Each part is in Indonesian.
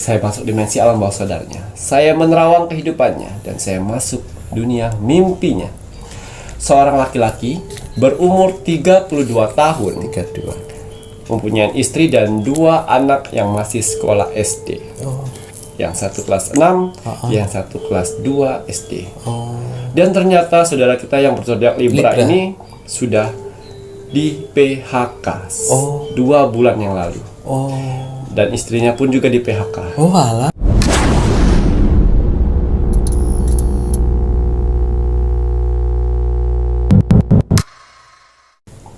Saya masuk dimensi alam bawah sadarnya. Saya menerawang kehidupannya dan saya masuk dunia mimpinya. Seorang laki-laki berumur 32 tahun, 32. mempunyai istri dan 2 anak yang masih sekolah SD. Yang satu kelas 6, yang satu kelas 2 SD. Dan ternyata saudara kita yang berzodiak Libra ini sudah di PHK 2 bulan yang lalu. Dan istrinya pun juga di PHK. Alah.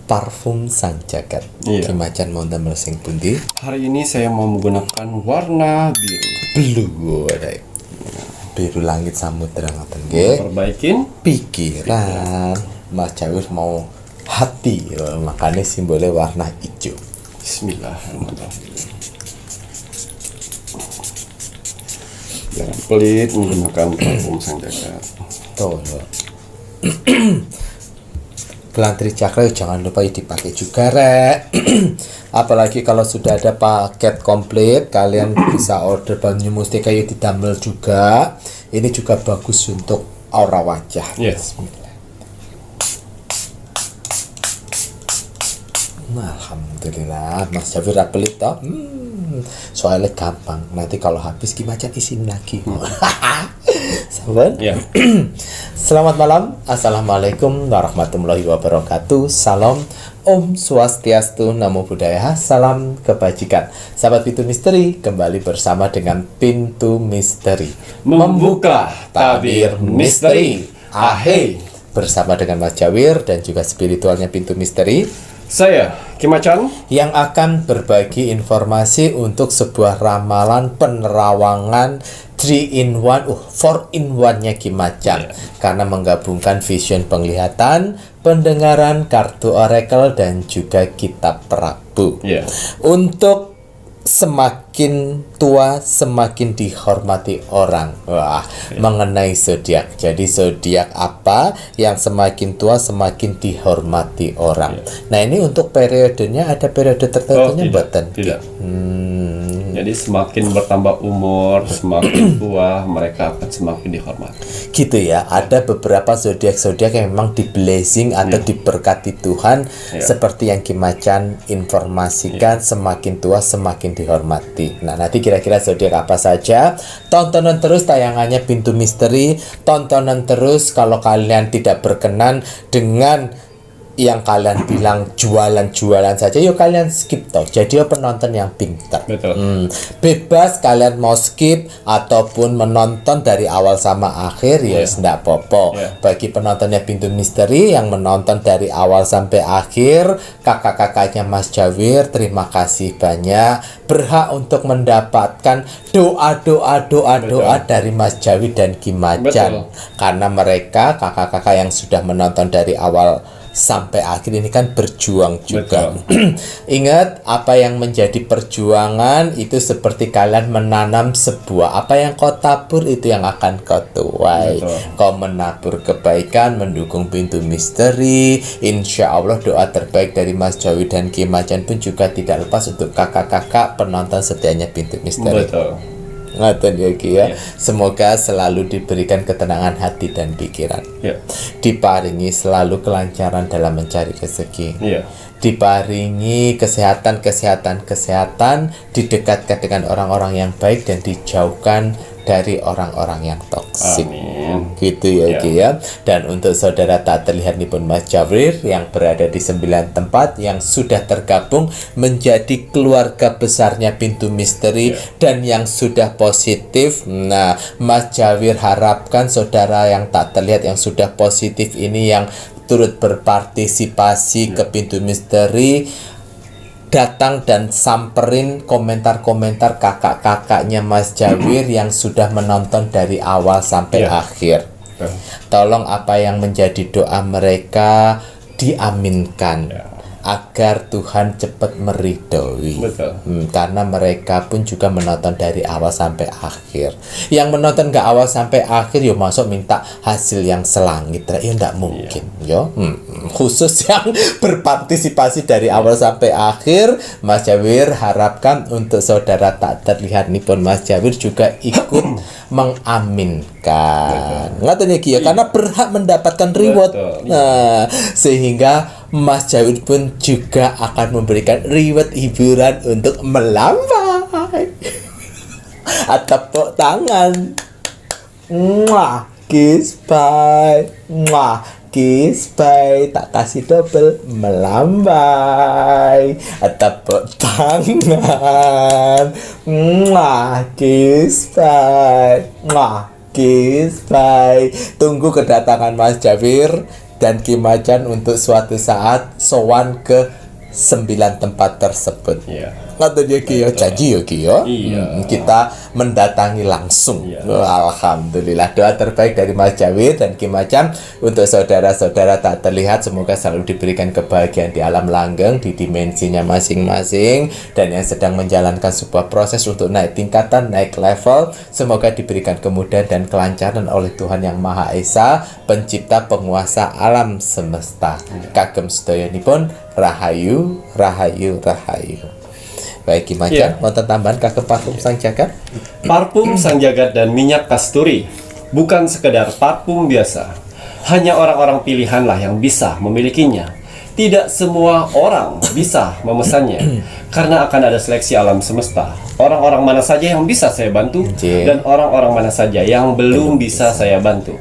Parfum sang jagat. Iya. Kimacan mau damel sing pundi? Hari ini saya mau menggunakan warna biru. Blue, right. Biru langit samudra ngoten nggih. Perbaikin Pikiran. Mas Jawir mau hati, makanya simbolnya warna hijau. Bismillahirrahmanirrahim. Jangan pelit menggunakan parfum sang jagat. Tuh. Kelantri cakra jangan lupa dipakai juga, Rek. Apalagi kalau sudah ada paket komplit, kalian bisa order Banyu Mustika yuk didamel juga. Ini juga bagus untuk aura wajah. Yes. Alhamdulillah, Mas Jafir pelit toh. Soalnya gampang. Nanti kalau habis Kimacan isin lagi. Sahabat. Ya. Selamat malam. Assalamualaikum warahmatullahi wabarakatuh. Salam Om Swastiastu, Namo Buddhaya, salam kebajikan. Sahabat Pintu Misteri, kembali bersama dengan Pintu Misteri. Membuka tabir misteri. Ahai. Bersama dengan Mas Jawir dan juga spiritualnya Pintu Misteri. Saya Kimacan Yang akan berbagi informasi untuk sebuah ramalan penerawangan 3-in-1, 4-in-1-nya Kimacan. Karena menggabungkan vision penglihatan, pendengaran, kartu oracle, dan juga kitab Prabu. Untuk semakin tua semakin dihormati orang. Mengenai zodiak. Jadi zodiak apa yang semakin tua semakin dihormati orang. Nah, ini untuk periodenya ada periode tertentunya buatan? Tidak. Jadi semakin bertambah umur, semakin tua, mereka akan semakin dihormati. Gitu ya. Ada beberapa zodiak-zodiak yang memang di blessing atau diberkati Tuhan, seperti yang Kimacan informasikan, semakin tua semakin dihormati. Nah, nanti kira-kira zodiak apa saja? Tontonan terus tayangannya Pintu Misteri, tontonan terus kalau kalian tidak berkenan dengan yang kalian bilang jualan-jualan saja, yuk kalian skip toh. Jadi penonton yang pintar. Bebas kalian mau skip ataupun menonton dari awal sama akhir, ya tidak apa-apa. Bagi penontonnya Pintu Misteri yang menonton dari awal sampai akhir, kakak-kakaknya Mas Jawir, terima kasih banyak. Berhak untuk mendapatkan doa dari Mas Jawir dan Kimacan. Karena mereka kakak-kakak yang sudah menonton dari awal sampai akhir ini kan berjuang juga. Ingat, apa yang menjadi perjuangan itu seperti kalian menanam sebuah, apa yang kau tabur itu yang akan kau tuai. Kau menabur kebaikan, mendukung Pintu Misteri, insya Allah doa terbaik dari Mas Jawi dan Kimacan pun juga tidak lepas untuk kakak-kakak penonton setianya Pintu Misteri. Ngaten ya. Semoga selalu diberikan ketenangan hati dan pikiran. Diparingi selalu kelancaran dalam mencari rezeki. Diparingi kesehatan, didekatkan dengan orang-orang yang baik dan dijauhkan dari orang-orang yang toksik. Gitu ya. Dan untuk saudara tak terlihat nih pun Mas Jawir yang berada di 9 tempat yang sudah tergabung menjadi keluarga besarnya Pintu Misteri dan yang sudah positif. Nah, Mas Jawir harapkan saudara yang tak terlihat yang sudah positif ini yang turut berpartisipasi ke Pintu Misteri, datang dan samperin komentar-komentar kakak-kakaknya Mas Jawir yang sudah menonton dari awal sampai akhir. Tolong apa yang menjadi doa mereka diaminkan. agar Tuhan cepat meridhoi. Betul. Karena mereka pun juga menonton dari awal sampai akhir. Yang menonton gak awal sampai akhir, yo masuk minta hasil yang selangit, ya ndak mungkin, yo. Khusus yang berpartisipasi dari awal sampai akhir, Mas Jawir harapkan untuk saudara tak terlihat nipun Mas Jawir juga ikut mengaminkan. Ngoten iki ya, karena berhak mendapatkan reward. Betul. Nah, sehingga Mas Jawir pun juga akan memberikan reward hiburan untuk melambai. Tepuk tangan. Muah, kiss bye. Muah, kiss bye. Tak kasih double, melambai. Tepuk tangan. Muah, kiss bye. Muah, kiss bye. Tunggu kedatangan Mas Jawir dan Kimacan untuk suatu saat sowan ke 9 tempat tersebut. Iya. Ngoten ya Ki ya, janji ya Ki ya. Iya. Kita mendatangi langsung. Iya. Alhamdulillah, doa terbaik dari Mas Jawir dan Kimacan untuk saudara-saudara tak terlihat, semoga selalu diberikan kebahagiaan di alam langgeng, di dimensinya masing-masing, dan yang sedang menjalankan sebuah proses untuk naik tingkatan, naik level, semoga diberikan kemudahan dan kelancaran oleh Tuhan Yang Maha Esa, pencipta penguasa alam semesta. Kagem sedayanipun rahayu, rahayu, rahayu. Baik Kimacan, wonten tambahan kagem parfum sang jagat? Parfum sang jagat dan minyak kasturi bukan sekedar parfum biasa. Hanya orang-orang pilihanlah yang bisa memilikinya. Tidak semua orang bisa memesannya karena akan ada seleksi alam semesta. Orang-orang mana saja yang bisa saya bantu dan orang-orang mana saja yang belum bisa saya bantu.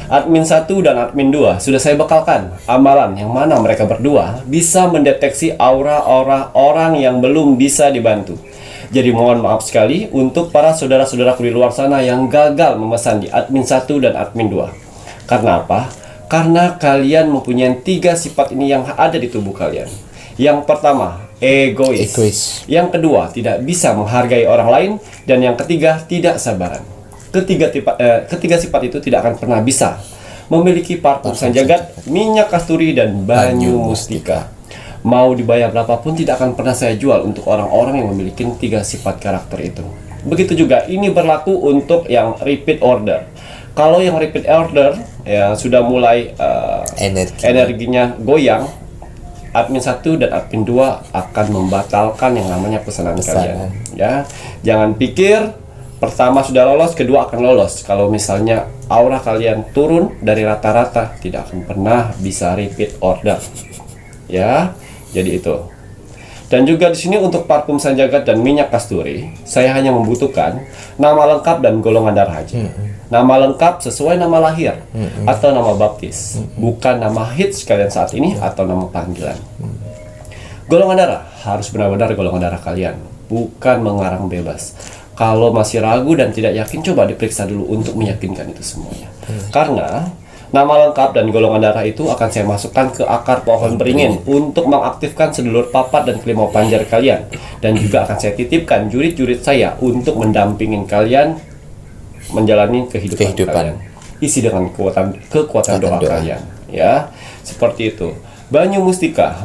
Admin 1 dan admin 2 sudah saya bekalkan amalan yang mana mereka berdua bisa mendeteksi aura-aura orang yang belum bisa dibantu. Jadi mohon maaf sekali untuk para saudara-saudaraku di luar sana yang gagal memesan di admin 1 dan admin 2. Karena apa? Karena kalian mempunyai 3 sifat ini yang ada di tubuh kalian. Yang pertama, egois. Yang kedua, tidak bisa menghargai orang lain. Dan yang ketiga, tidak sabaran. Ketiga sifat itu tidak akan pernah bisa memiliki parfum sang jagat, minyak kasturi, dan banyu mustika. Mau dibayar berapapun tidak akan pernah saya jual untuk orang-orang yang memiliki 3 sifat karakter itu. Begitu juga ini berlaku untuk yang repeat order. Kalau yang repeat order ya sudah mulai energinya goyang, admin 1 dan admin 2 akan membatalkan yang namanya pesanan kalian. Ya, jangan pikir pertama sudah lolos, kedua akan lolos. Kalau misalnya aura kalian turun dari rata-rata, tidak akan pernah bisa repeat order. Ya, jadi itu. Dan juga di sini untuk parfum sang jagat dan minyak kasturi, saya hanya membutuhkan nama lengkap dan golongan darah aja. Nama lengkap sesuai nama lahir atau nama baptis, bukan nama hits kalian saat ini atau nama panggilan. Golongan darah harus benar-benar golongan darah kalian, bukan mengarang bebas. Kalau masih ragu dan tidak yakin, coba diperiksa dulu untuk meyakinkan itu semuanya. Karena nama lengkap dan golongan darah itu akan saya masukkan ke akar pohon beringin untuk mengaktifkan sedulur papat dan kelimau panjar kalian. Dan juga akan saya titipkan jurit-jurit saya untuk mendampingin kalian menjalani kehidupan kalian. Isi dengan kekuatan doa kalian. Ya, seperti itu. Banyu mustika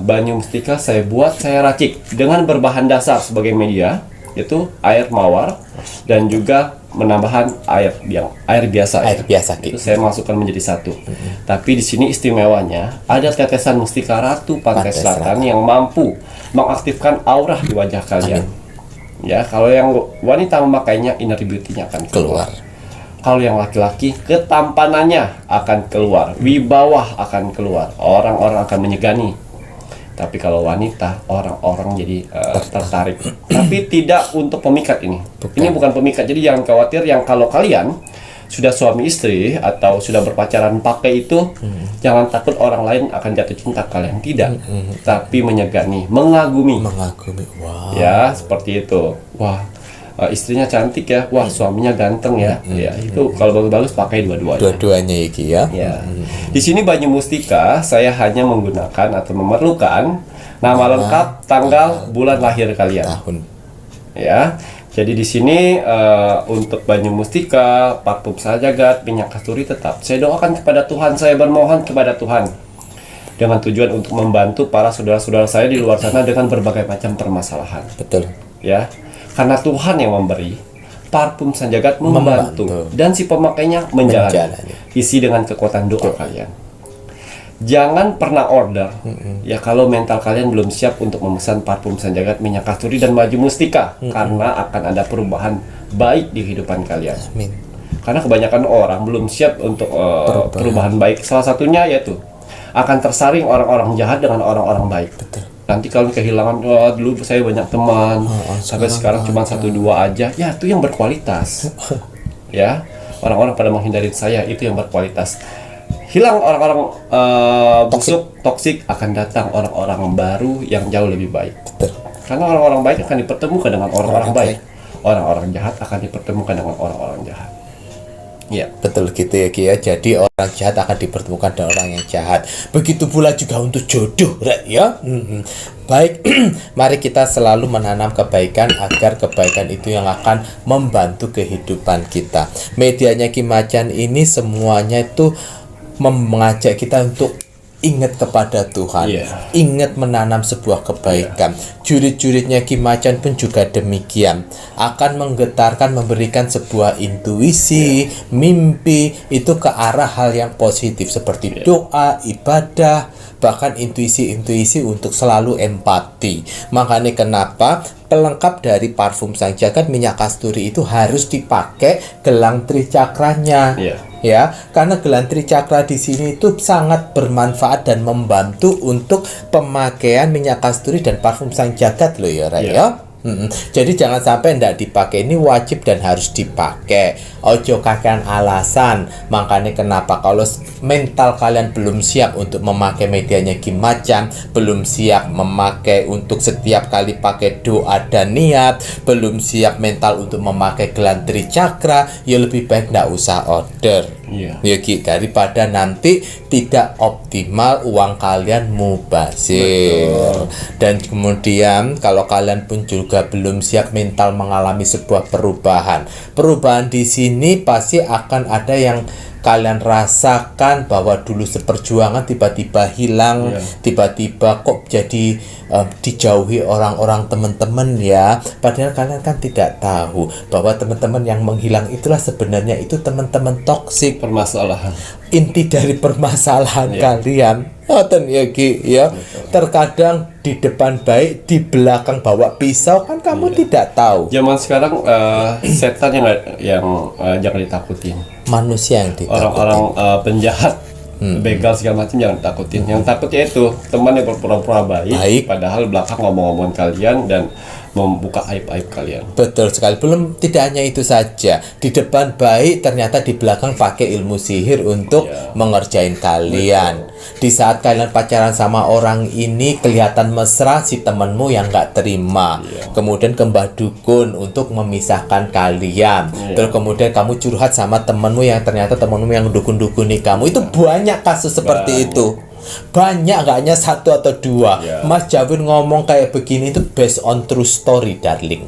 saya buat, saya racik dengan berbahan dasar sebagai media, yaitu air mawar dan juga menambahkan air biasa. Itu saya masukkan menjadi satu. Tapi di sini istimewanya ada tetesan mustika ratu pantai selatan yang mampu mengaktifkan aura di wajah kalian. Ya, kalau yang wanita memakainya, inner beauty-nya akan keluar. Kalau yang laki-laki, ketampanannya akan keluar, wibawah akan keluar, orang-orang akan menyegani. Tapi kalau wanita, orang-orang jadi tertarik. Tapi tidak untuk pemikat ini. Ini bukan pemikat, jadi jangan khawatir yang kalau kalian sudah suami istri atau sudah berpacaran pakai itu, jangan takut orang lain akan jatuh cinta kalian. Tidak, tapi menyegani, mengagumi. Wow. Ya, seperti itu. Wah, istrinya cantik ya, wah suaminya ganteng ya. Ya, itu kalau bagus-bagus pakai dua-duanya. Dua-duanya iki ya. Ya. Di sini banyu mustika saya hanya menggunakan atau memerlukan nama lengkap, tanggal, bulan lahir kalian. Tahun. Ya. Jadi di sini untuk banyu mustika, parfum sang jagat, minyak kasturi tetap saya doakan kepada Tuhan, saya bermohon kepada Tuhan dengan tujuan untuk membantu para saudara-saudara saya di luar sana dengan berbagai macam permasalahan. Betul. Ya, karena Tuhan yang memberi, parfum Sang Jagat membantu, dan si pemakainya menjalani. Isi dengan kekuatan doa kalian. Jangan pernah order ya kalau mental kalian belum siap untuk memesan parfum Sang Jagat, minyak kasturi dan baju mustika, karena akan ada perubahan baik di kehidupan kalian. Amin. Karena kebanyakan orang belum siap untuk perubahan baik. Salah satunya yaitu akan tersaring orang-orang jahat dengan orang-orang baik. Betul. Nanti kalau kehilangan, dulu saya banyak teman, sampai sekarang cuma 1-2 aja. Ya, itu yang berkualitas. Ya, orang-orang pada menghindari saya, itu yang berkualitas. Hilang orang-orang busuk, toksik, akan datang orang-orang baru yang jauh lebih baik. Betul. Karena orang-orang baik akan dipertemukan dengan orang-orang baik. Orang-orang jahat akan dipertemukan dengan orang-orang jahat. Ya, betul gitu ya Ki ya. Jadi orang jahat akan dipertemukan dengan orang yang jahat. Begitu pula juga untuk jodoh, ya. Baik, mari kita selalu menanam kebaikan agar kebaikan itu yang akan membantu kehidupan kita. Medianya Ki Macan ini semuanya itu mengajak kita untuk ingat kepada Tuhan, ingat menanam sebuah kebaikan. Jurit-juritnya Ki Macan pun juga demikian, akan menggetarkan, memberikan sebuah intuisi, mimpi itu ke arah hal yang positif seperti doa, ibadah, bahkan intuisi-intuisi untuk selalu empati. Makanya kenapa pelengkap dari parfum Sang Jagat, minyak kasturi itu harus dipakai gelang tricakranya. Ya, karena gelang tricakra di sini itu sangat bermanfaat dan membantu untuk pemakaian minyak kasturi dan parfum Sang Jagat loh ya, ya. Jadi jangan sampai tidak dipakai, ini wajib dan harus dipakai. Ojo kakean alasan. Makanya kenapa kalau mental kalian belum siap untuk memakai medianya Ki Macan, belum siap memakai untuk setiap kali pakai doa dan niat, belum siap mental untuk memakai gelang tricakra, ya lebih baik tidak usah order. Ya Ki, daripada nanti tidak optimal, uang kalian mubazir. Dan kemudian kalau kalian pun juga belum siap mental mengalami sebuah perubahan di sini pasti akan ada yang kalian rasakan bahwa dulu seperjuangan tiba-tiba hilang, tiba-tiba kok jadi dijauhi orang-orang teman-teman ya. Padahal kalian kan tidak tahu bahwa teman-teman yang menghilang itulah sebenarnya itu teman-teman toksik. Permasalahan. Inti dari permasalahan kalian. Ya Ki ya. Terkadang di depan baik, di belakang bawa pisau, kan kamu tidak tahu. Zaman sekarang setan yang jangan ditakutin. Manusia yang ditakutin. Orang-orang penjahat, begal segala macam jangan ditakutin. Yang takutnya itu teman yang berpura-pura baik, padahal belakang ngomong-ngomong kalian dan membuka aib-aib kalian. Betul sekali. Belum tidak hanya itu saja. Di depan baik, ternyata di belakang pakai ilmu sihir untuk mengerjain kalian. Di saat kalian pacaran sama orang ini kelihatan mesra, si temanmu yang nggak terima. Kemudian ke mbah dukun untuk memisahkan kalian. Terus kemudian kamu curhat sama temanmu yang ternyata temanmu yang dukun-dukuni kamu. Itu banyak kasus seperti itu. Banyak, gak hanya 1 atau 2. Mas Jawin ngomong kayak begini itu based on true story, darling.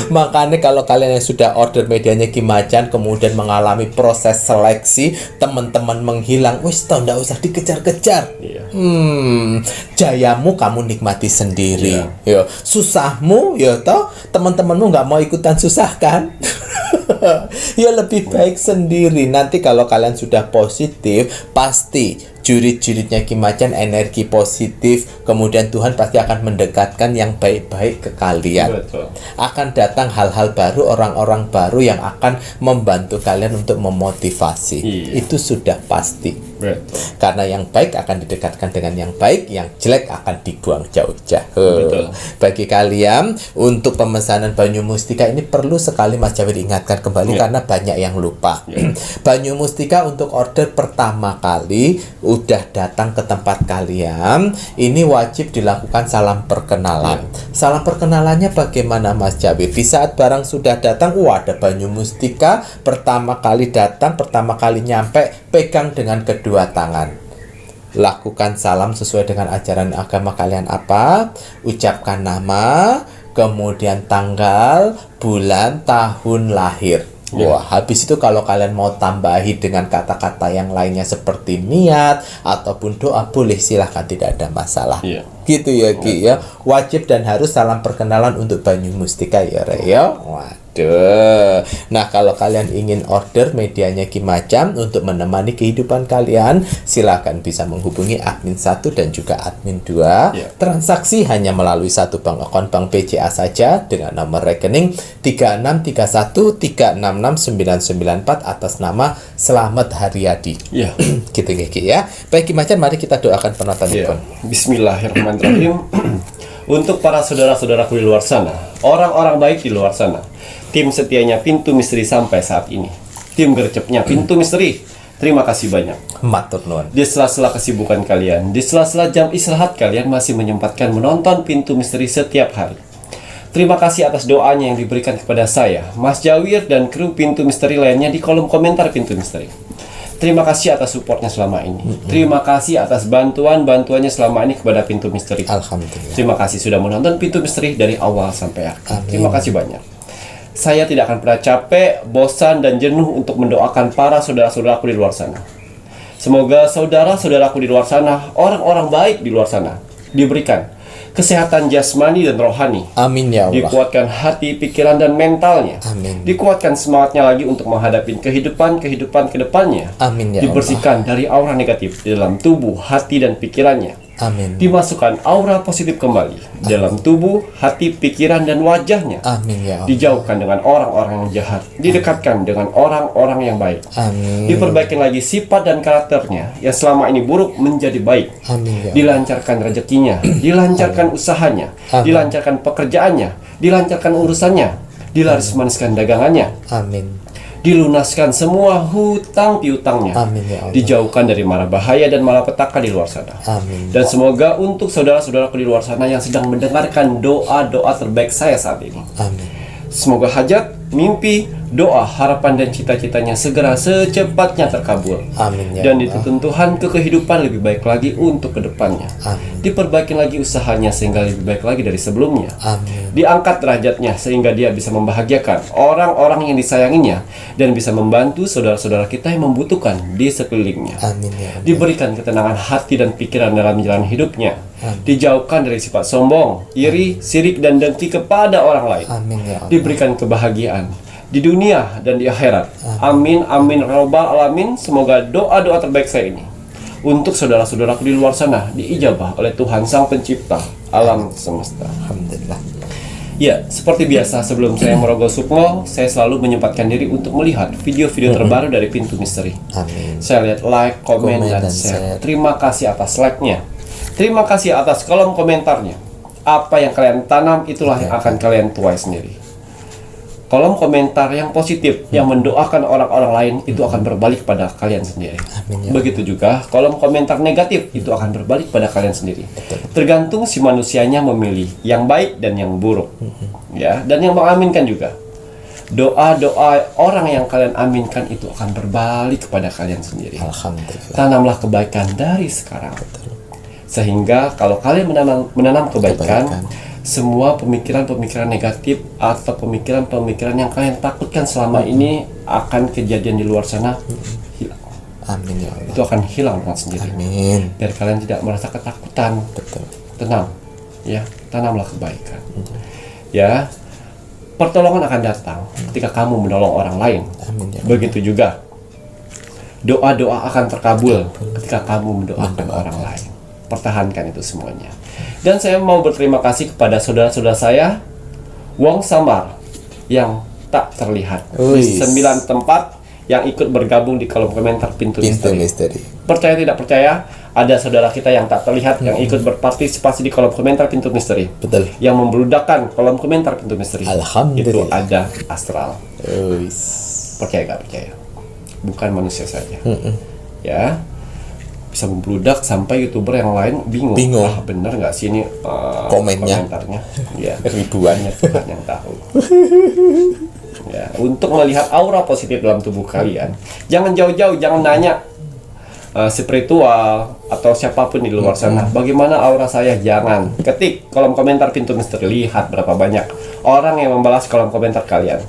Makanya kalau kalian yang sudah order medianya Ki Macan kemudian mengalami proses seleksi, teman-teman menghilang, wis tau ndak usah dikejar-kejar. Jayamu kamu nikmati sendiri. Susahmu ya toh teman-temanmu nggak mau ikutan susah kan? Ya lebih baik sendiri. Nanti kalau kalian sudah positif, pasti jurit-juritnya Ki Macan energi positif, kemudian Tuhan pasti akan mendekatkan yang baik-baik ke kalian. Akan datang hal-hal baru, orang-orang baru yang akan membantu kalian untuk memotivasi. Itu sudah pasti. Karena yang baik akan didekatkan dengan yang baik, yang jelek akan dibuang jauh-jauh. Bagi kalian untuk pemesanan Banyu Mustika ini perlu sekali Mas Jawid ingatkan kembali karena banyak yang lupa. Banyu Mustika untuk order pertama kali udah datang ke tempat kalian, ini wajib dilakukan salam perkenalan. Salam perkenalannya bagaimana Mas Jawid? Di saat barang sudah datang, ada Banyu Mustika, pertama kali datang, pertama kali nyampe, pegang dengan kedua tangan. Lakukan salam sesuai dengan ajaran agama kalian apa, ucapkan nama, kemudian tanggal, bulan, tahun lahir. Wah, habis itu kalau kalian mau tambahi dengan kata-kata yang lainnya seperti niat ataupun doa, boleh, silahkan, tidak ada masalah. Iya. Gitu ya Ki ya. Wajib dan harus salam perkenalan untuk Banyu Mustika ya Re ya. Waduh. Nah, kalau kalian ingin order medianya Ki Macam untuk menemani kehidupan kalian, silahkan bisa menghubungi admin 1 dan juga admin 2. Iya. Transaksi hanya melalui satu bank akun bank BCA saja dengan nomor rekening 3631366994 atas nama Slamet Haryadi. Iya. Gitu ya Ki ya. Baik Ki Macam, mari kita doakan penonton Ya, ikon. Bismillahirrahmanirrahim. Untuk para saudara-saudaraku di luar sana, orang-orang baik di luar sana, tim setianya Pintu Misteri sampai saat ini, tim gercepnya Pintu Misteri, terima kasih banyak. Matur nuwun. Di sela-sela kesibukan kalian, di sela-sela jam istirahat kalian masih menyempatkan menonton Pintu Misteri setiap hari. Terima kasih atas doanya yang diberikan kepada saya, Mas Jawir, dan kru Pintu Misteri lainnya di kolom komentar Pintu Misteri. Terima kasih atas supportnya selama ini. Terima kasih atas bantuannya selama ini kepada Pintu Misteri. Alhamdulillah. Terima kasih sudah menonton Pintu Misteri dari awal sampai akhir. Amin. Terima kasih banyak. Saya tidak akan pernah capek, bosan, dan jenuh untuk mendoakan para saudara-saudaraku di luar sana. Semoga saudara-saudaraku di luar sana, orang-orang baik di luar sana, diberikan kesehatan jasmani dan rohani. Amin ya Allah. Dikuatkan hati, pikiran, dan mentalnya. Amin. Dikuatkan semangatnya lagi untuk menghadapi kehidupan ke depannya. Amin ya Allah. Dibersihkan dari aura negatif di dalam tubuh, hati, dan pikirannya. Amin. Dimasukkan aura positif kembali dalam tubuh, hati, pikiran, dan wajahnya. Amin ya Allah. Dijauhkan dengan orang-orang yang jahat, didekatkan dengan orang-orang yang baik. Amin. Diperbaiki lagi sifat dan karakternya yang selama ini buruk menjadi baik. Amin ya Allah. Dilancarkan rezekinya, dilancarkan usahanya, Amin. dilancarkan pekerjaannya, dilancarkan urusannya, dilaris-maniskan dagangannya, Amin. dilunaskan semua hutang piutangnya, Amin ya Allah. dijauhkan dari mara bahaya dan malapetaka di luar sana. Amin. Dan semoga untuk saudara-saudaraku di luar sana yang sedang mendengarkan doa-doa terbaik saya saat ini, Amin. semoga hajat, mimpi, doa, harapan, dan cita-citanya segera secepatnya terkabul. Amin ya Dan Allah. dituntun Tuhan ke kehidupan lebih baik lagi untuk kedepannya. Amin. Diperbaiki lagi usahanya sehingga lebih baik lagi dari sebelumnya. Amin. Diangkat derajatnya sehingga dia bisa membahagiakan orang-orang yang disayanginya dan bisa membantu saudara-saudara kita yang membutuhkan di sekelilingnya. Amin ya Allah. Diberikan ketenangan hati dan pikiran dalam jalan hidupnya. Amin. Dijauhkan dari sifat sombong, iri, sirik, dan dengki kepada orang lain. Amin ya Allah. Diberikan kebahagiaan di dunia dan di akhirat. Amin, amin, robbal alamin. Semoga doa-doa terbaik saya ini untuk saudara-saudaraku di luar sana diijabah oleh Tuhan Sang Pencipta alam semesta. Alhamdulillah. Ya, seperti biasa sebelum saya merogoh sukmo, saya selalu menyempatkan diri untuk melihat video-video terbaru dari Pintu Misteri. Amin. Saya lihat like, komen, dan share. Terima kasih atas like-nya. Terima kasih atas kolom komentarnya. Apa yang kalian tanam, itulah yang akan kalian tuai sendiri. Kolom komentar yang positif, yang mendoakan orang-orang lain, itu akan berbalik pada kalian sendiri. Amin ya. Begitu juga kolom komentar negatif, itu akan berbalik pada kalian sendiri. Tergantung si manusianya memilih yang baik dan yang buruk. Ya, dan yang mengaminkan juga. Doa-doa orang yang kalian aminkan itu akan berbalik kepada kalian sendiri. Alhamdulillah. Tanamlah kebaikan dari sekarang. Sehingga kalau kalian menanam kebaikan, semua pemikiran-pemikiran negatif atau pemikiran-pemikiran yang kalian takutkan selama ini akan kejadian di luar sana hilang. Amin ya Allah. Itu akan hilang dengan sendiri. Amin. Biar kalian tidak merasa ketakutan. Betul. Tenang, ya, tanamlah kebaikan. Ya, pertolongan akan datang ketika kamu menolong orang lain. Amin ya Allah. Begitu juga doa-doa akan terkabul ketika kamu mendoakan orang lain. Pertahankan itu semuanya. Dan saya mau berterima kasih kepada saudara-saudara saya, Wong Samar, yang tak terlihat di 9 tempat yang ikut bergabung di kolom komentar Pintu Misteri. Percaya tidak percaya, ada saudara kita yang tak terlihat yang ikut berpartisipasi di kolom komentar Pintu Misteri. Betul. Yang memberudakkan kolom komentar Pintu Misteri. Alhamdulillah. Itu ada astral. Uis. Percaya gak percaya? Bukan manusia saja. Ya, bisa membludak sampai YouTuber yang lain bingung. Ah, bener nggak sih ini komentarnya? Ya, ribuannya Tuhan yang tahu. Ya, untuk melihat aura positif dalam tubuh kalian, jangan jauh-jauh, jangan nanya spiritual atau siapapun di luar sana, bagaimana aura saya? Jangan. Ketik kolom komentar Pintu Misteri, lihat berapa banyak orang yang membalas kolom komentar kalian.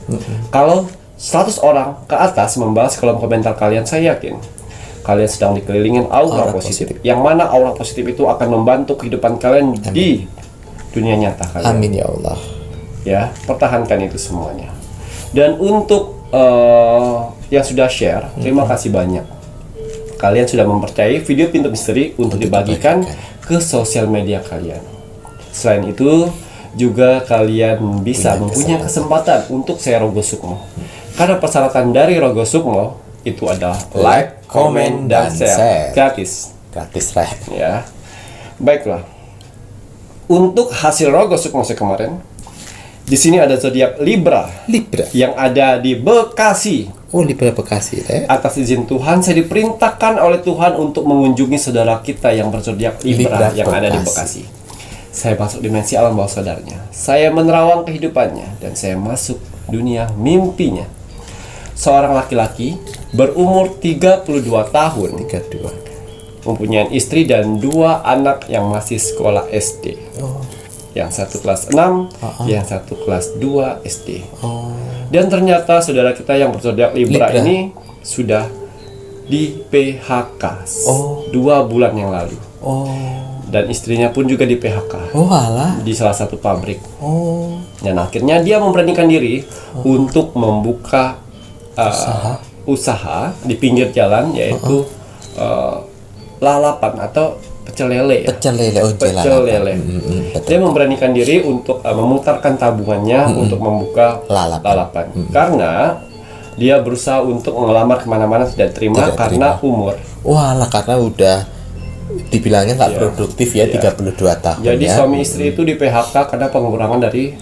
Kalau 100 orang ke atas membalas kolom komentar kalian, saya yakin kalian sedang dikelilingin aura positif. Yang mana aura positif itu akan membantu kehidupan kalian di dunia nyata kalian. Amin ya Allah. Ya, pertahankan itu semuanya. Dan untuk yang sudah share, terima kasih banyak. Kalian sudah mempercayai video Pintu Misteri untuk dibagikan ke sosial media kalian. Selain itu, juga kalian bisa mempunyai kesempatan untuk share Rogo Sukmo. Karena persyaratan dari Rogo Sukmo itu adalah like, comment, dan share. Gratis. Gratis lah. Ya. Baiklah. Untuk hasil Rogo Sukmo kemarin, di sini ada zodiak Libra. Libra. Yang ada di Bekasi. Oh, Libra Bekasi ya. Atas izin Tuhan, saya diperintahkan oleh Tuhan untuk mengunjungi saudara kita yang berzodiak Libra yang ada di Bekasi. Saya masuk dimensi alam bawah sadarnya. Saya menerawang kehidupannya dan saya masuk dunia mimpinya. Seorang laki-laki berumur 32 tahun, 32. mempunyai istri dan 2 anak yang masih sekolah SD. Yang satu kelas 6, yang satu kelas 2 SD. Dan ternyata saudara kita yang berzodiak Libra ini sudah di PHK 2 bulan yang lalu. Dan istrinya pun juga di PHK. Alah. Di salah satu pabrik. Dan akhirnya dia memberanikan diri untuk membuka usaha di pinggir jalan, yaitu lalapan atau pecel lele. Pecel lele. Pecel lele. Dia memberanikan diri untuk memutarkan tabungannya untuk membuka lalapan. Karena dia berusaha untuk melamar kemana-mana tidak terima karena umur. Walah, karena udah dibilangnya nggak produktif ya, 32 tahun. Jadi ya. suami istri itu di PHK karena pengurangan dari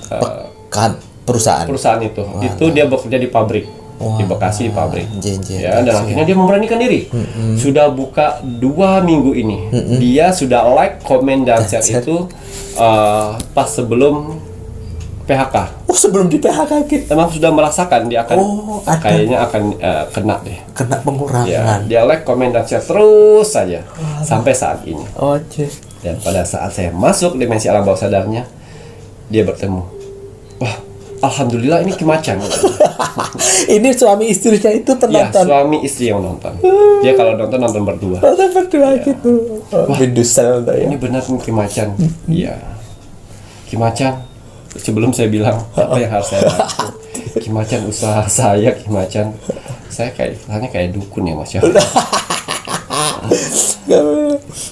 perusahaan itu. Itu dia bekerja di pabrik. Di Bekasi di pabrik. Ya, dan akhirnya dia memberanikan diri. Sudah buka 2 minggu ini. Dia sudah like, comment, dan share itu pas sebelum PHK. Sebelum di PHK gitu. Emang sudah merasakan dia akan kayaknya akan kena deh. Kena pengurangan. Ya, dia like, comment, dan share terus saja sampai saat ini. Dan pada saat saya masuk dimensi alam bawah sadarnya, dia bertemu. Wah, alhamdulillah ini Kimacan. Ini suami istrinya itu Ya, penonton. suami istri yang nonton. Dia kalau nonton berdua. Nonton berdua gitu. Bindusel Ini benar nih Kimacan. Iya. Kimacan. Sebelum saya bilang apa yang harus saya lakukan. Kimacan, usaha saya Kimacan. Saya kayak dukun ya Mas ya.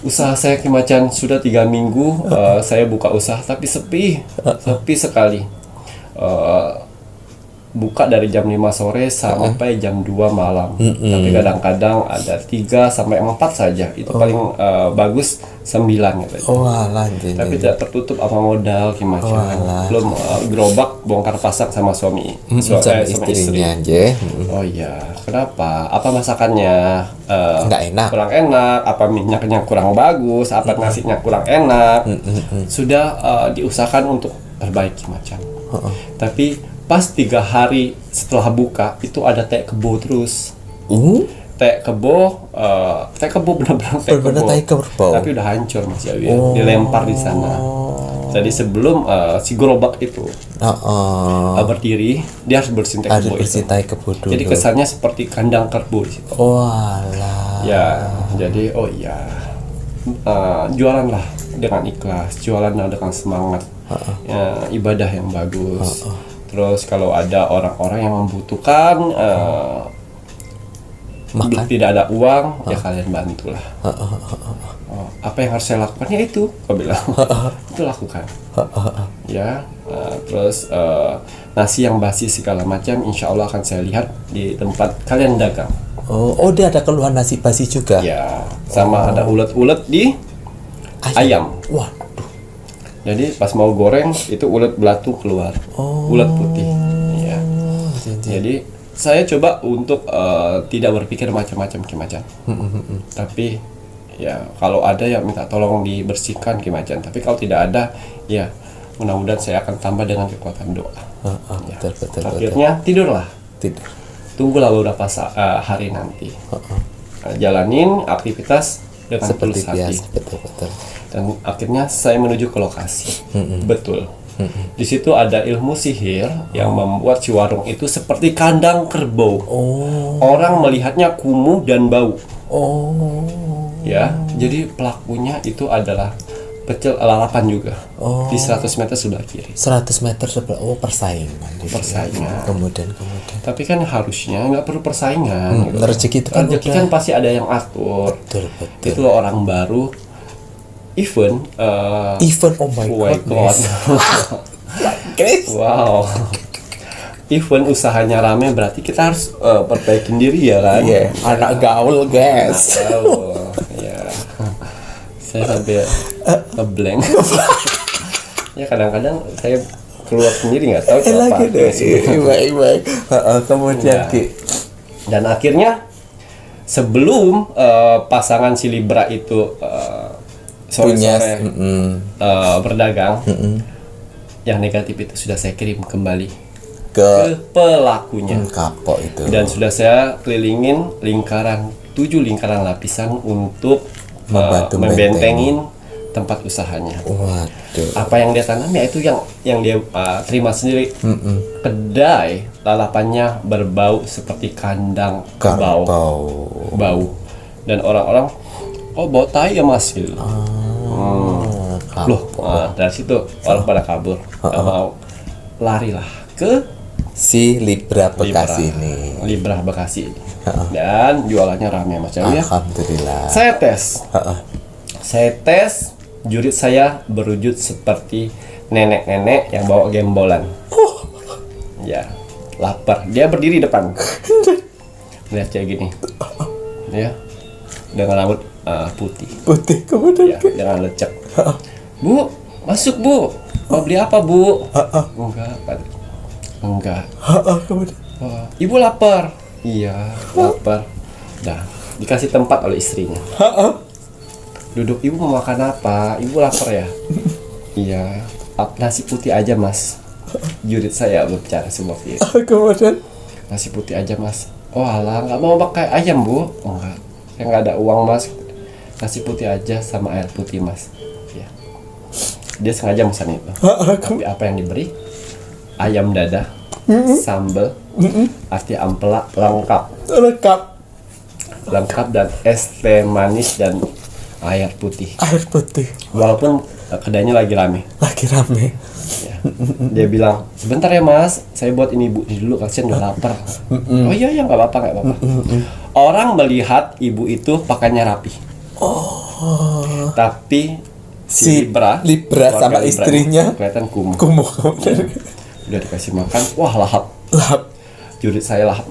Usaha saya Kimacan sudah 3 minggu. Saya buka usaha tapi sepi sekali. Buka dari jam 5 sore sampai jam 2 malam. Tapi kadang-kadang ada 3 sampai 4 saja. Itu paling bagus 9 katanya. Tapi tidak tertutup apa modal Kimacan. Belum gerobak bongkar pasang sama suami istri. Oh iya, kenapa? Apa masakannya nggak enak? Kurang enak, apa minyaknya kurang bagus, apa nasinya kurang enak. Sudah diusahakan untuk perbaiki Kimacan. Tapi pas 3 hari setelah buka itu ada teh kebo terus. Teh kebo benar-benar teh kebo. Tapi udah hancur Mas Yawi. Dilempar di sana. Jadi sebelum si gerobak itu berdiri, dia harus bersihin teh kebo itu. Jadi kesannya seperti kandang kerbau di situ. Ya, jadi jualanlah dengan ikhlas, jualanlah dengan semangat. Ibadah yang bagus. Terus kalau ada orang-orang yang membutuhkan tidak ada uang, ya kalian bantulah. Apa yang harus saya lakukan? Ya itu, kau bilang. Itu lakukan. Ya, terus nasi yang basi segala macam, insya Allah akan saya lihat di tempat kalian dagang. Dia ada keluhan nasi basi juga. Ya, sama ada ulet-ulet di ayam. Jadi pas mau goreng itu ulet belatu keluar, ulet putih. Ya. Jadi saya coba untuk tidak berpikir macam-macam Kimacan. Tapi ya kalau ada yang minta tolong dibersihkan Kimacan. Tapi kalau tidak ada, ya mudah-mudahan saya akan tambah dengan kekuatan doa. Betul. Akhirnya tidurlah. Tunggulah beberapa hari nanti. Jalanin aktivitas dengan seperti tulus hati. Biasa. Betul. Dan akhirnya saya menuju ke lokasi. Betul. Di situ ada ilmu sihir yang membuat si warung itu seperti kandang kerbau. Orang melihatnya kumuh dan bau. Ya, jadi pelakunya itu adalah pecel lalapan juga. Di 100 meter sebelah kiri. 100 meter sebelah. Persaingan. Persaingan. Kemudian. Tapi kan harusnya nggak perlu persaingan. Gitu. Rezeki itu kan rezeki kan pasti ada yang atur. Betul. Itu loh orang baru. Even. Oh my god. Guys. Wow. Even usahanya rame berarti kita harus perbaikin diri ya kan? Iya. Anak gaul guys. Ya. Saya sampai ngeblank. Ya kadang-kadang saya keluar sendiri nggak tahu apa. Baik. Kemudian Ya. Dan akhirnya sebelum pasangan si Libra itu sore-sore berdagang, yang negatif itu sudah saya kirim kembali ke pelakunya. Kapok itu. Dan sudah saya kelilingin 7 lingkaran lapisan untuk membentengin tempat usahanya. Waduh. Apa yang dia tanam ya itu yang dia terima sendiri. Kedai lalapannya berbau seperti kandang kerbau. Bau. Dan orang-orang bau tai ya Mas. Loh, dari situ orang pada kabur. Gak mau. Larilah ke si Libra Bekasi ini. Libra Bekasi ini. Dan jualannya ramai macam ya. Alhamdulillah. Saya tes, jurit saya berwujud seperti nenek-nenek yang bawa gembolan. Ya, lapar. Dia berdiri depan. Lihat kayak gini. Ya. Dengan rambut putih. Kemudian. Ya, dengan lecek. Bu, masuk Bu. Mau beli apa Bu? Enggak. Kemudian. Ibu lapar. Iya, lapar. Dah, dikasih tempat oleh istrinya. Duduk, Ibu mau makan apa? Ibu lapar ya? Iya, nasi putih aja Mas. Jurit saya berbicara sebuah video. Kemudian. Nasi putih aja Mas. Oh alah, nggak mau pakai ayam Bu? Oh, enggak, saya nggak ada uang Mas. Nasi putih aja sama air putih Mas. Ya. Dia sengaja pesan itu. Tapi apa yang diberi? Ayam dada, sambal, arti ampela lengkap dan es teh manis dan air putih. Walaupun kedainya lagi rame. Ya. Dia bilang, sebentar ya Mas, saya buat ini Bu ini dulu, kasihan udah lapar. Oh iya nggak apa-apa. Orang melihat ibu itu pakainya rapi. Tapi si Libra sama istrinya kelihatan kumuh. Udah dikasih makan, wah lahap. Jurit saya lahap.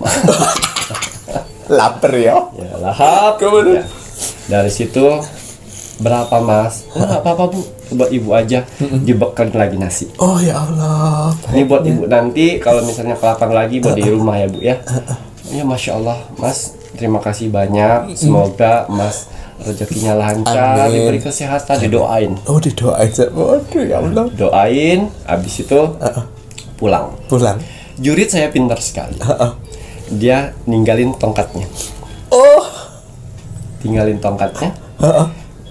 Lapar ya. Ya lahap. Ya. Dari situ berapa Mas? Nggak apa-apa Bu, buat ibu aja. Dibekalin lagi nasi. Oh ya Allah. Ini buat ibu nanti kalau misalnya kelapang lagi buat di rumah ya Bu ya. Ya Masya Allah Mas, terima kasih banyak. Semoga Mas rezekinya lancar, diberi kesehatan, didoain. Didoain. Waduh ya Allah. Doain, habis itu pulang. Jurit saya pintar sekali. Dia ninggalin tongkatnya. Tinggalin tongkatnya.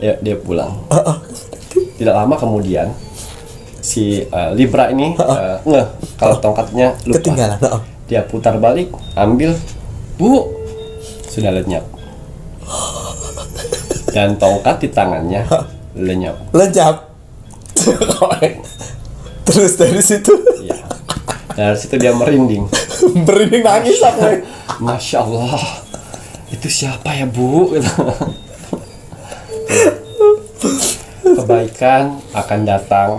Ya, dia pulang. Tidak lama kemudian si Libra ini ngeh kalau tongkatnya lupa. Ketinggalan. Dia putar balik, ambil, Bu, sudah lenyap. Dan tongkat di tangannya lenyap. Terus dari situ. Ya. Dari situ dia merinding. Nangis aku. Masya Allah, itu siapa ya Bu? Kebaikan akan datang,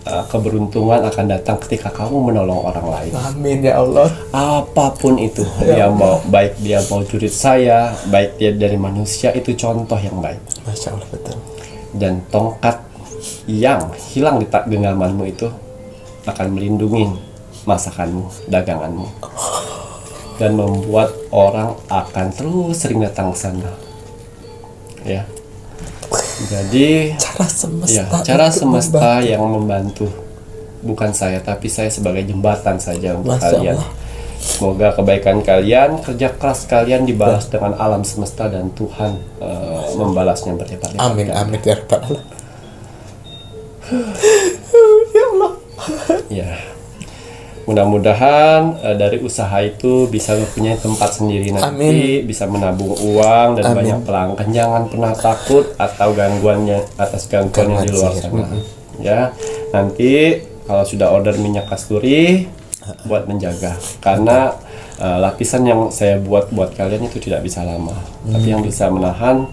keberuntungan akan datang ketika kamu menolong orang lain. Amin ya Allah. Apapun itu, baik dia mau jurit saya, baik dia dari manusia, itu contoh yang baik. Masya Allah, betul. Dan tongkat yang hilang di genggamanmu itu akan melindungi masakanmu, daganganmu, dan membuat orang akan terus sering datang ke sana. Ya. Jadi cara semesta yang membantu, bukan saya, tapi saya sebagai jembatan saja untuk kalian. Semoga kebaikan kalian, kerja keras kalian dibalas dengan alam semesta dan Tuhan membalasnya berlipat-lipat. Amin ya rabbal alamin. Ya Allah. Mudah-mudahan dari usaha itu bisa mempunyai tempat sendiri nanti, bisa menabung uang dan banyak pelanggan. Jangan pernah takut atau gangguannya atas gangguan yang di luar sana. Ya, nanti kalau sudah order minyak kasturi, buat menjaga, karena lapisan yang saya buat kalian itu tidak bisa lama, tapi yang bisa menahan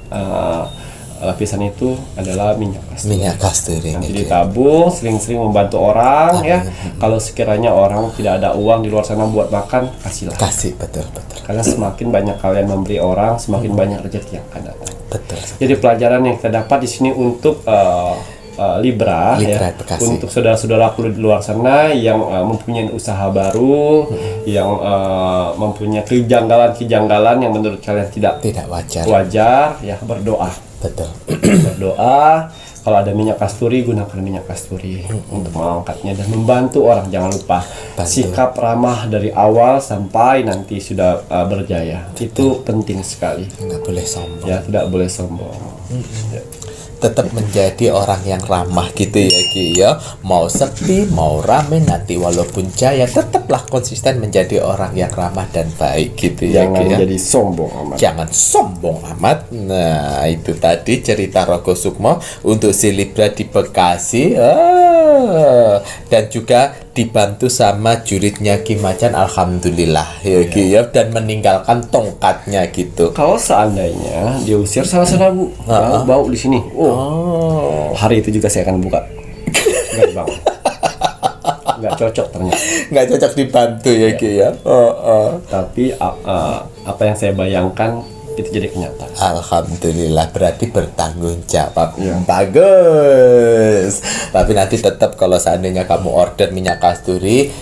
lapisan itu adalah minyak kasturi. Minyak kasturi. Nanti ditabung, sering-sering membantu orang. Ya. Kalau sekiranya orang tidak ada uang di luar sana buat makan, kasihlah. Kasih, betul. Karena semakin banyak kalian memberi orang, semakin banyak rezeki yang akan datang. Betul. Jadi pelajaran yang kita dapat di sini untuk Libra ya, Bekasi. untuk saudara-saudaraku di luar sana yang mempunyai usaha baru, yang mempunyai kejanggalan yang menurut kalian tidak wajar, ya berdoa. Betul. Berdoa. Kalau ada minyak kasturi, gunakan minyak kasturi untuk mengangkatnya dan membantu orang. Jangan lupa sikap ramah dari awal sampai nanti sudah berjaya. Itu penting sekali. Nggak boleh sombong. Ya, tidak boleh sombong. Ya. Tetap menjadi orang yang ramah gitu ya Ki ya. Mau sepi, mau rame, nanti walaupun jaya tetaplah konsisten menjadi orang yang ramah dan baik gitu ya Jangan Ki ya. jadi sombong amat. Jangan sombong amat. Nah, itu tadi cerita Roko Sukmo untuk si Libra di Bekasi. Dan juga dibantu sama juritnya Ki Macan, alhamdulillah ya Ki ya, dan meninggalkan tongkatnya gitu. Kalau seandainya diusir sana-sana Bu, bau di sini. Hari itu juga saya akan buka gerbang. Nggak cocok ternyata. Nggak cocok dibantu ya Ki ya. Tapi apa yang saya bayangkan itu jadi kenyataan. Alhamdulillah, berarti bertanggung jawab. Ya. Bagus. Tapi nanti tetap kalau seandainya kamu order minyak kasturi,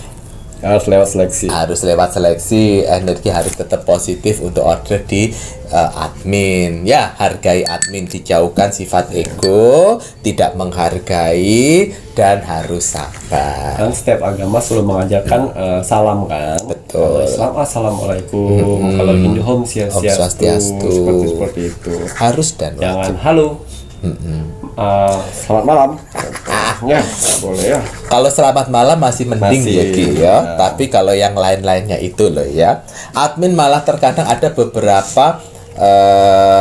Harus lewat seleksi. harus lewat seleksi, energi harus tetap positif untuk order di admin. Ya, hargai admin, dijauhkan sifat ego, tidak menghargai, dan harus sabar. Kan setiap agama selalu mengajarkan salam kan. Betul. Kalau Islam assalamualaikum. Kalau Hindu Om Swastiastu. Seperti itu. Harus dan Jangan halo. Selamat malam. Ya, boleh ya. Kalau selamat malam masih mending Masih, ya Ki ya. ya. Tapi kalau yang lain-lainnya itu loh ya. Admin malah terkadang ada beberapa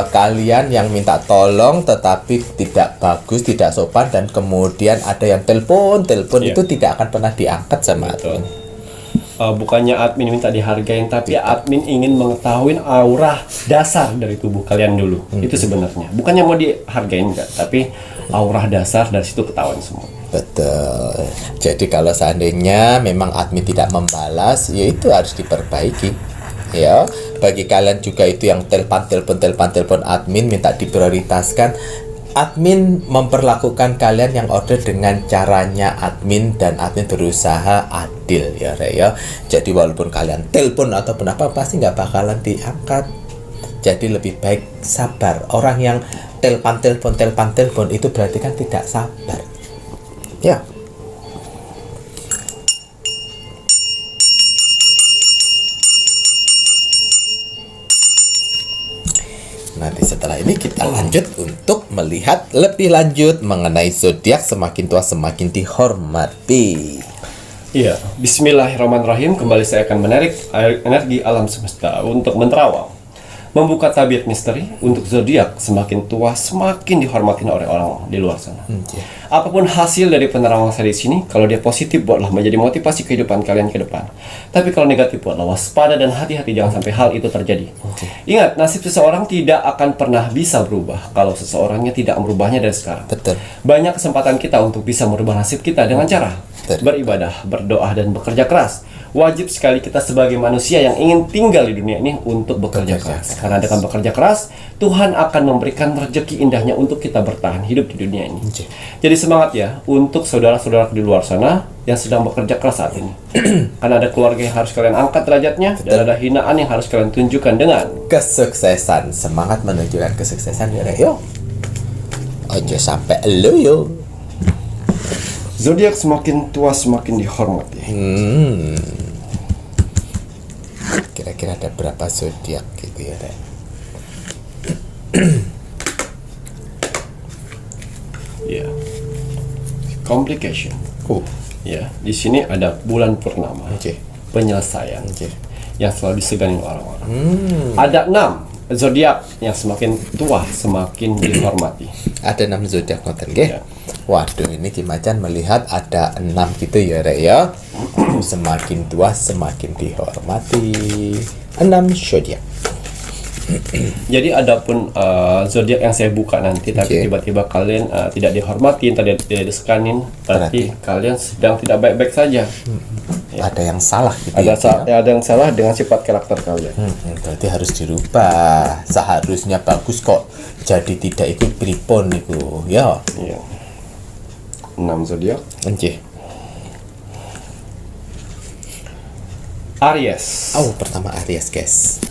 kalian yang minta tolong tetapi tidak bagus, tidak sopan, dan kemudian ada yang telepon Iya. itu tidak akan pernah diangkat sama Betul. admin. Bukannya admin minta dihargain, tapi admin ingin mengetahui aura dasar dari tubuh kalian dulu. Itu sebenarnya. Bukannya mau dihargain enggak, tapi aura dasar dari situ ketahuan semua. Betul. Jadi kalau seandainya memang admin tidak membalas, ya itu harus diperbaiki. Ya, bagi kalian juga itu yang telepon admin minta diprioritaskan. Admin memperlakukan kalian yang order dengan caranya admin, dan admin berusaha adil ya Re ya. Jadi walaupun kalian telepon ataupun apa, pasti nggak bakalan diangkat. Jadi lebih baik sabar. Orang yang telepon itu berarti kan tidak sabar. Ya. Nanti setelah ini kita lanjut untuk melihat lebih lanjut mengenai zodiak semakin tua semakin dihormati. Iya, bismillahirrahmanirrahim. Kembali saya akan menarik energi alam semesta untuk menerawang, membuka tabir misteri untuk zodiak semakin tua semakin dihormati oleh orang di luar sana. Apapun hasil dari penerawangan saya di sini, kalau dia positif buatlah menjadi motivasi kehidupan kalian ke depan. Tapi kalau negatif buatlah waspada dan hati-hati, jangan sampai hal itu terjadi. Ingat, nasib seseorang tidak akan pernah bisa berubah kalau seseorangnya tidak merubahnya dari sekarang. Betul. Banyak kesempatan kita untuk bisa merubah nasib kita dengan cara beribadah, berdoa, dan bekerja keras. Wajib sekali kita sebagai manusia yang ingin tinggal di dunia ini untuk bekerja keras. Karena dengan bekerja keras, Tuhan akan memberikan rezeki indahnya untuk kita bertahan hidup di dunia ini. Jadi semangat ya untuk saudara-saudara di luar sana yang sedang bekerja keras saat ini. Karena ada keluarga yang harus kalian angkat derajatnya, dan ada hinaan yang harus kalian tunjukkan dengan Kesuksesan. Semangat menunjukkan kesuksesan ya Re yo. Ojo sampai elu yo. zodiak semakin tua semakin dihormati. Kira-kira ada berapa zodiak gitu ya Re? Ya. Complication. Ya, di sini ada bulan purnama. Oke. Penyelesaian. Oke. Yang selalu disegani orang-orang. Ada 6 zodiak yang semakin tua semakin dihormati. Ada 6 zodiak ngoten nggih. Ya. Waduh, ini Ki Macan melihat ada 6 gitu ya, Rek ya. Semakin tua semakin dihormati. 6 zodiak. Jadi adapun zodiak yang saya buka nanti, tapi Oke. tiba-tiba kalian tidak dihormatin, tidak disekanin, berarti kalian sedang tidak baik-baik saja. Ada yang salah gitu ya. Ada yang salah dengan sifat karakter kalian. Berarti harus dirubah. Seharusnya bagus kok. Jadi tidak ikut pripon itu. Ya. Iya. 6 zodiak. Oke. Aries. Oh, pertama Aries, guys.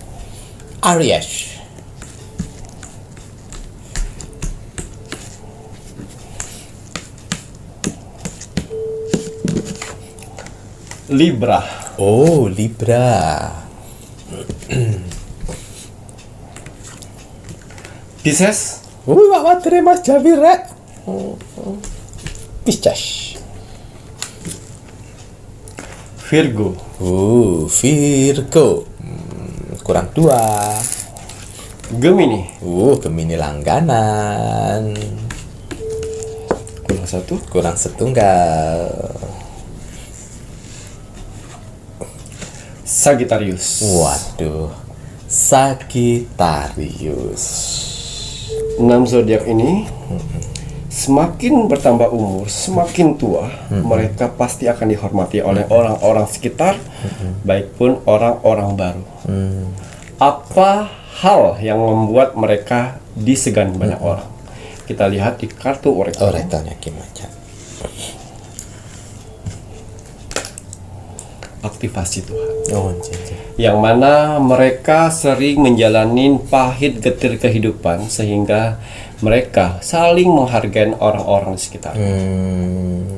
Aries. Libra. Oh, Libra. Pisces. Wah, terima Mas Javi, Rek. Pisces. Virgo. Virgo. Kurang 2. Gemini. Gemini langganan. Kurang 1. Kurang 1. Sagittarius. Waduh. Sagittarius. 6 zodiak ini semakin bertambah umur, semakin tua, mereka pasti akan dihormati oleh orang-orang sekitar, baik pun orang-orang baru. Apa hal yang membuat mereka disegani banyak orang? Kita lihat di kartu orakel. Orakelnya Ki Macan. Aktivasi Tuhan. Oh, cincin. Yang mana mereka sering menjalani pahit getir kehidupan sehingga mereka saling menghargai orang-orang di sekitar.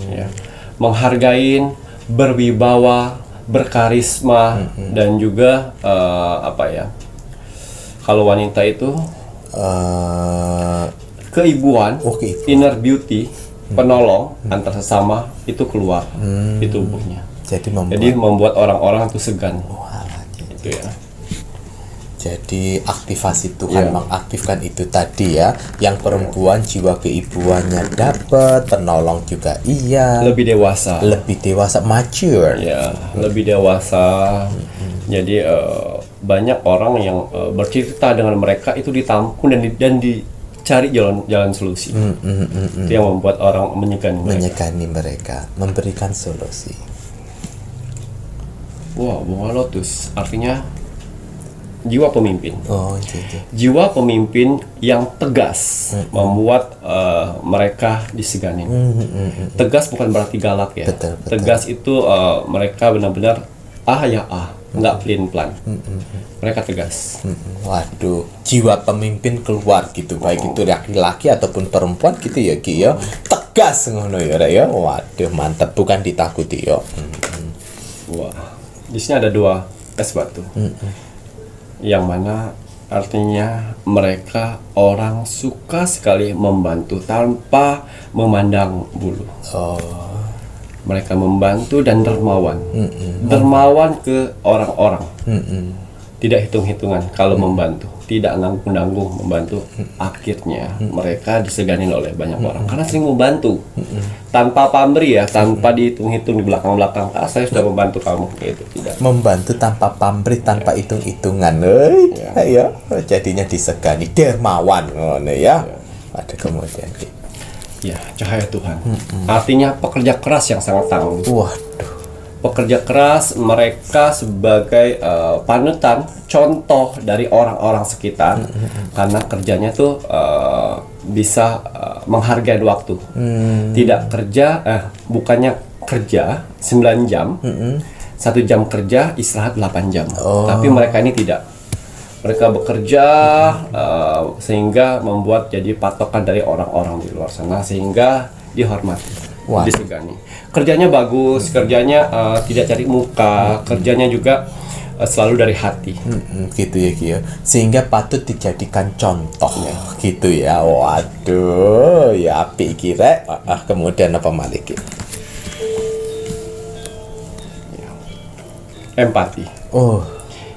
Ya. Menghargai, berwibawa, berkarisma, dan juga kalau wanita itu keibuan, keibuan. inner beauty, penolong antar sesama itu keluar di tubuhnya. Jadi membuat orang-orang itu segan. Gitu ya. Jadi aktivasi Tuhan mengaktifkan itu tadi ya. Yang perempuan jiwa keibuannya dapat, penolong juga iya. Lebih dewasa, mature. ya, lebih dewasa. Jadi banyak orang yang bercerita dengan mereka itu ditampung dan dicari jalan solusi. Itu yang membuat orang menyegani mereka, memberikan solusi. Wow, bunga lotus artinya jiwa pemimpin. Jiwa pemimpin yang tegas membuat mereka disegani. Tegas bukan berarti galak ya. Betul. Tegas itu mereka benar-benar nggak pelin-pelan. Mereka tegas. Waduh, jiwa pemimpin keluar gitu, baik itu laki-laki ataupun perempuan gitu ya Ki ya. Tegas ngono ya Rek ya. Waduh, mantap, bukan ditakuti ya. Wah, di sini ada 2 es batu. Yang mana artinya mereka orang suka sekali membantu tanpa memandang bulu. Mereka membantu dan dermawan. Dermawan ke orang-orang. Tidak hitung-hitungan kalau membantu, tidak nanggung-nanggung membantu. Akhirnya mereka disegani oleh banyak orang karena sering membantu. Tanpa pamrih ya, tanpa dihitung-hitung di belakang-belakang. Saya sudah membantu kamu, gitu. Tidak. Membantu tanpa pamrih, tanpa hitung-hitungan. Ya, jadinya disegani, dermawan ngono ya. Ada kemudian ya, cahaya Tuhan. Artinya pekerja keras yang sangat tangguh. Waduh. Pekerja keras, mereka sebagai panutan, contoh dari orang-orang sekitar, karena kerjanya tuh bisa menghargai waktu. Tidak kerja, bukannya kerja 9 jam, 1 jam kerja, istirahat 8 jam. Tapi mereka ini tidak. Mereka bekerja sehingga membuat jadi patokan dari orang-orang di luar sana, sehingga dihormati. Disegani. Kerjanya bagus, kerjanya tidak cari muka, kerjanya juga selalu dari hati. Gitu ya Ki ya. Sehingga patut dijadikan contoh gitu ya. Waduh, ya apik iki Rek. Kemudian apa malih Ki? empati. Oh,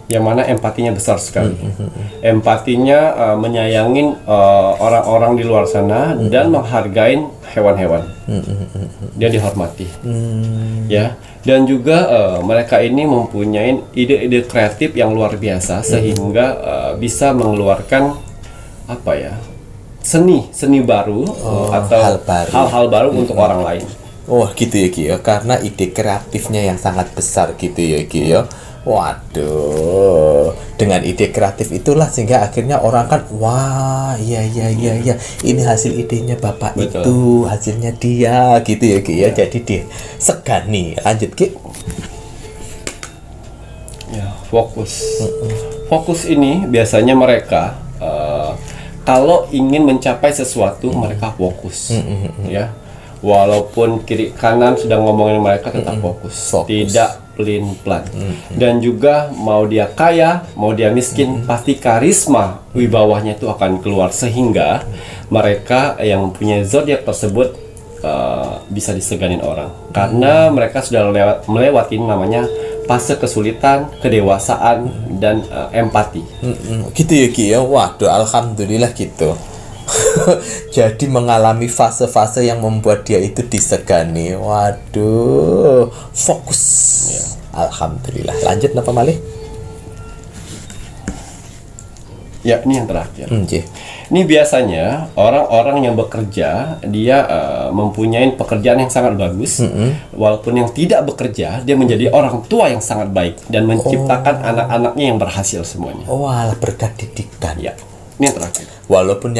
Yang mana empatinya besar sekali. Empatinya menyayangin orang-orang di luar sana dan menghargai hewan-hewan. Dia dihormati. Ya. Dan juga mereka ini mempunyai ide-ide kreatif yang luar biasa sehingga bisa mengeluarkan apa ya? seni baru atau hal-hal baru untuk orang lain. oh gitu ya Ki ya, karena ide kreatifnya yang sangat besar gitu ya Ki ya. Waduh, dengan ide kreatif itulah sehingga akhirnya orang kan, wah, iya, ini hasil idenya bapak. Betul. Itu hasilnya dia, gitu ya Ki ya. Jadi disegani. Lanjut Ki. Ya, fokus. Fokus ini biasanya mereka kalau ingin mencapai sesuatu mereka fokus. Ya. Walaupun kiri kanan sedang ngomongin mereka tetap fokus. Tidak pelin-pelan. Dan juga mau dia kaya, mau dia miskin, pasti karisma wibawanya itu akan keluar sehingga mereka yang mempunyai zodiak tersebut bisa diseganin orang. Karena mereka sudah melewati namanya fase kesulitan, kedewasaan, dan empati. Gitu ya Ki ya. Waduh, alhamdulillah gitu. Jadi mengalami fase-fase yang membuat dia itu disegani. Waduh, fokus. Ya. Alhamdulillah. Lanjut Napa Malih? Ya, ini yang terakhir. Okay. Ini biasanya orang-orang yang bekerja dia mempunyai pekerjaan yang sangat bagus. Walaupun yang tidak bekerja dia menjadi orang tua yang sangat baik dan menciptakan anak-anaknya yang berhasil semuanya. Oh, alah berkat didikan. Ya. Ini yang terakhir. Walaupun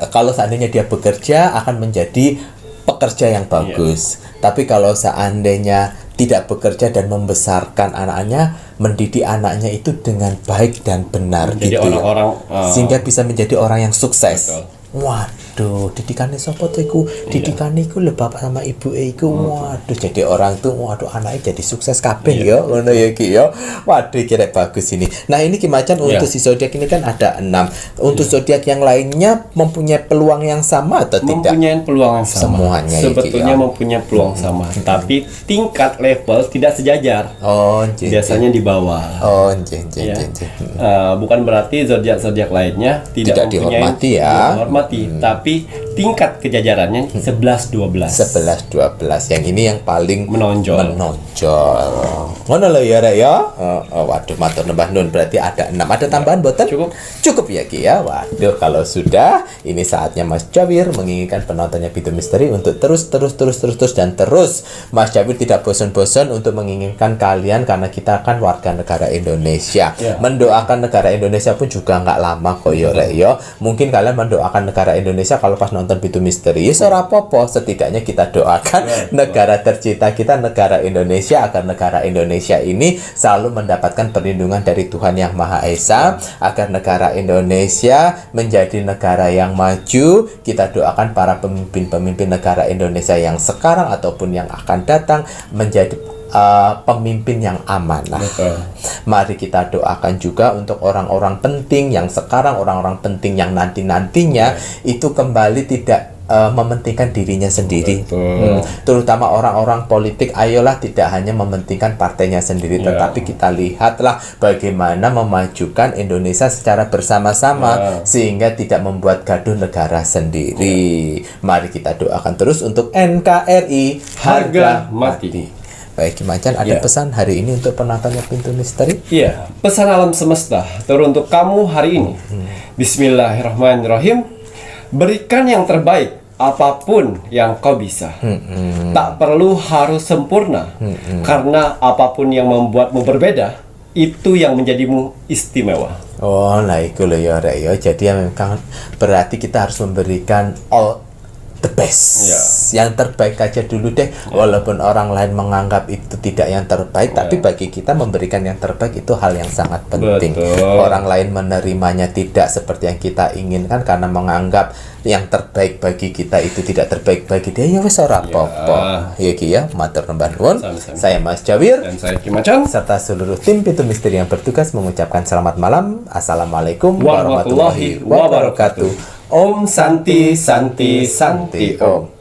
kalau seandainya dia bekerja akan menjadi pekerja yang bagus. Tapi kalau seandainya tidak bekerja dan membesarkan anaknya, mendidik anaknya itu dengan baik dan benar menjadi gitu orang-orang, sehingga bisa menjadi orang yang sukses. Betul. Waduh, didikane sapa tuh iku? Didikane iku lho bapak sama ibu iku. Waduh, jadi orang tuh waduh anaknya jadi sukses kabeh ya. Ngono ya Ki ya. Waduh, kira bagus ini. Nah, ini Ki Macan untuk si zodiak ini kan ada 6. Untuk zodiak yang lainnya mempunyai peluang yang sama atau tidak? Mempunyai peluang yang sama. Semuanya sebetulnya ya. mempunyai peluang sama, tapi tingkat level tidak sejajar. Oh, biasanya di bawah. Oh, bukan berarti zodiak-zodiak lainnya tidak mempunyai dihormati ya. Tapi tingkat kejajarannya 11-12. 11-12. Yang ini yang paling menonjol. Ngono lho ya Rek ya. Waduh, matur nembah nun, berarti ada 6. Ada tambahan boten? Cukup ya Ki ya. Waduh, kalau sudah ini saatnya Mas Jawir menginginkan penontonnya Pintu Misteri untuk terus dan terus. Mas Jawir tidak bosan-bosan untuk menginginkan kalian karena kita kan warga negara Indonesia. Mendoakan negara Indonesia pun juga nggak lama kok ya Rek ya. Mungkin kalian mendoakan negara Indonesia kalau pas nonton Pintu Misteri, ora apa-apa, setidaknya kita doakan negara tercinta kita, negara Indonesia, agar negara Indonesia ini selalu mendapatkan perlindungan dari Tuhan Yang Maha Esa, agar negara Indonesia menjadi negara yang maju. Kita doakan para pemimpin-pemimpin negara Indonesia yang sekarang ataupun yang akan datang menjadi pemimpin yang amanah. Mari kita doakan juga untuk orang-orang penting yang sekarang, orang-orang penting yang nantinya itu kembali tidak mementingkan dirinya sendiri. Terutama orang-orang politik, ayolah tidak hanya mementingkan partainya sendiri, tetapi kita lihatlah bagaimana memajukan Indonesia secara bersama-sama sehingga tidak membuat gaduh negara sendiri. Mari kita doakan terus untuk NKRI harga mati. Baik, Ki Macan, ada pesan hari ini untuk penontonnya Pintu Misteri? Iya, pesan alam semesta teruntuk kamu hari ini. Bismillahirrahmanirrahim. Berikan yang terbaik, apapun yang kau bisa. Tak perlu harus sempurna, karena apapun yang membuatmu berbeda, itu yang menjadimu istimewa. Oh, nah itu loh ya Rek ya. Jadi memang berarti kita harus memberikan all the best. Yang terbaik aja dulu deh. Walaupun orang lain menganggap itu tidak yang terbaik, tapi bagi kita memberikan yang terbaik itu hal yang sangat penting. Orang lain menerimanya tidak seperti yang kita inginkan karena menganggap yang terbaik bagi kita itu tidak terbaik bagi dia, ya wes ora apa-apa. Ya Ki ya, matur nembah nuwun. Saya Mas Jawir dan saya Ki Macan serta seluruh tim Pintu Misteri yang bertugas mengucapkan selamat malam. Assalamualaikum warahmatullahi wabarakatuh. Om Santi Santi Santi Om.